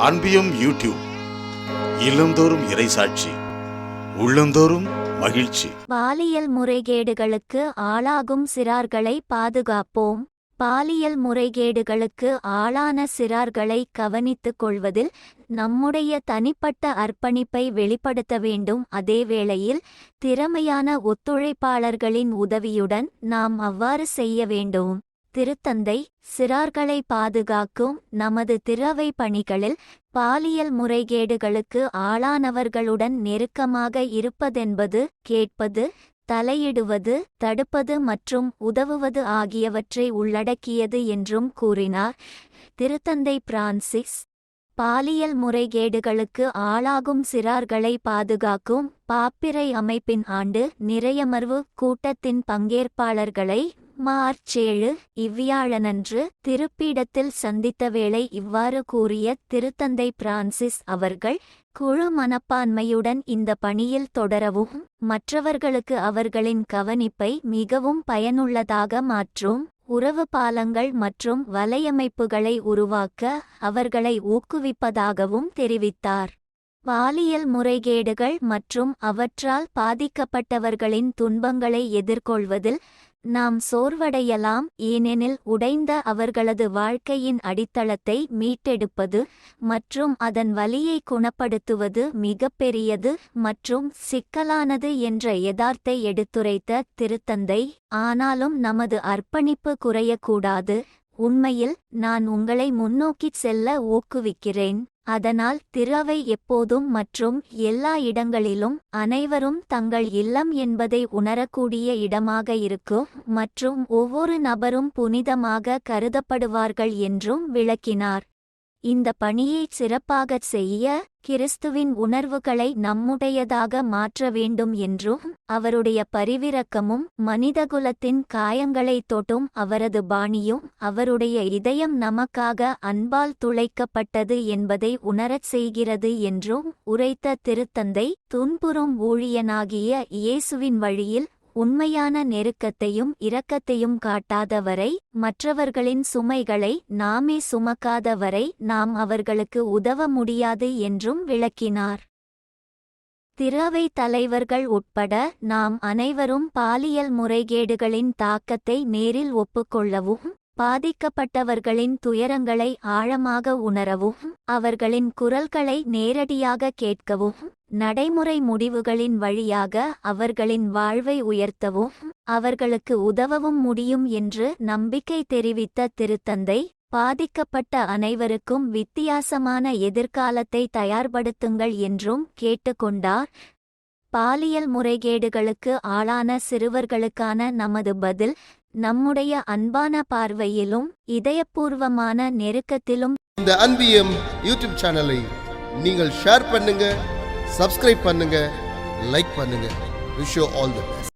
அன்பியும் YouTube இல்லந்தோறும் இறைசாட்சி உள்ளந்தோறும் மகிழ்ச்சி. பாலியல் முறைகேடுகளுக்கு ஆளாகும் சிறார்களை பாதுகாப்போம். பாலியல் முறைகேடுகளுக்கு ஆளான சிறார்களை கவனித்துக் கொள்வதில் நம்முடைய தனிப்பட்ட அர்ப்பணிப்பை வெளிப்படுத்த வேண்டும். அதே வேளையில் திறமையான ஒத்துழைப்பாளர்களின் உதவியுடன் நாம் அவ்வாறு செய்ய வேண்டும். திருத்தந்தை சிறார்களை பாதுகாக்கும் நமது திறவை பணிகளில் பாலியல் முறைகேடுகளுக்கு ஆளானவர்களுடன் நெருக்கமாக இருப்பதென்பது கேட்பது, தலையிடுவது, தடுப்பது மற்றும் உதவுவது ஆகியவற்றை உள்ளடக்கியது என்றும் கூறினார். திருத்தந்தை பிரான்சிஸ் பாலியல் முறைகேடுகளுக்கு ஆளாகும் சிறார்களை பாதுகாக்கும் பாப்பிரை அமைப்பின் ஆண்டு நிறையமர்வு கூட்டத்தின் பங்கேற்பாளர்களை மார்ச் 7 இவ்வியாழனன்று திருப்பீடத்தில் சந்தித்த வேளை இவ்வாறு கூறிய திருத்தந்தை பிரான்சிஸ் அவர்கள், குழு மனப்பான்மையுடன் இந்த பணியில் தொடரவும் மற்றவர்களுக்கு அவர்களின் கவனிப்பை மிகவும் பயனுள்ளதாக மாற்றும் உறவு பாலங்கள் மற்றும் வலையமைப்புகளை உருவாக்க அவர்களை ஊக்குவிப்பதாகவும் தெரிவித்தார். பாலியல் முறைகேடுகள் மற்றும் அவற்றால் பாதிக்கப்பட்டவர்களின் துன்பங்களை எதிர்கொள்வதில் நாம் சோர்வடையலாம். ஏனெனில் உடைந்த அவர்களது வாழ்க்கையின் அடித்தளத்தை மீட்டெடுப்பது மற்றும் அதன் வலியை குணப்படுத்துவது மிகப்பெரியது மற்றும் சிக்கலானது என்ற யதார்த்தத்தை எடுத்துரைத்த திருத்தந்தை, ஆனாலும் நமது அர்ப்பணிப்பு குறையக்கூடாது. உண்மையில் நான் உங்களை முன்னோக்கிச் செல்ல ஊக்குவிக்கிறேன். அதனால் திறவை எப்போதும் மற்றும் எல்லா இடங்களிலும் அனைவரும் தங்கள் இல்லம் என்பதை உணரக்கூடிய இடமாக இருக்கும் மற்றும் ஒவ்வொரு நபரும் புனிதமாக கருதப்படுவார்கள் என்றும் விளக்கினார். இந்த பணியை சிறப்பாகச் செய்ய கிறிஸ்துவின் உணர்வுகளை நம்முடையதாக மாற்ற வேண்டும் என்றும் அவருடைய பரிவிரக்கமும் மனிதகுலத்தின் காயங்களை தொட்டும் அவரது பாணியும் அவருடைய இதயம் நமக்காக அன்பால் துளைக்கப்பட்டது என்பதை உணரச் செய்கிறது என்றும் உரைத்த திருத்தந்தை, துன்புறும் ஊழியனாகிய இயேசுவின் வழியில் உண்மையான நெருக்கத்தையும் இரக்கத்தையும் காட்டாதவரை, மற்றவர்களின் சுமைகளை நாமே சுமக்காதவரை நாம் அவர்களுக்கு உதவ முடியாது என்றும் விளக்கினார். திறவை தலைவர்கள் உட்பட நாம் அனைவரும் பாலியல் முறைகேடுகளின் தாக்கத்தை நேரில் ஒப்புக்கொள்ளவும், பாதிக்கப்பட்டவர்களின் துயரங்களை ஆழமாக உணரவும், அவர்களின் குரல்களை நேரடியாக கேட்கவும், நடைமுறை முடிவுகளின் வழியாக அவர்களின் வாழ்வை உயர்த்தவும், அவர்களுக்கு உதவவும் முடியும் என்று நம்பிக்கை தெரிவித்த திருத்தந்தை, பாதிக்கப்பட்ட அனைவருக்கும் வித்தியாசமான எதிர்காலத்தை தயார்படுத்துங்கள் என்றும் கேட்டுக்கொண்டார். பாலியல் முறைகேடுகளுக்கு ஆளான சிறுவர்களுக்கான நமது பதில் நம்முடைய அன்பான பார்வையிலும் இதயபூர்வமான நெருக்கத்திலும். இந்த அன்பியம் யூடியூப் சேனலை நீங்கள் ஷேர் பண்ணுங்க, சப்ஸ்கிரைப் பண்ணுங்க, லைக் பண்ணுங்க. Wish you all the best.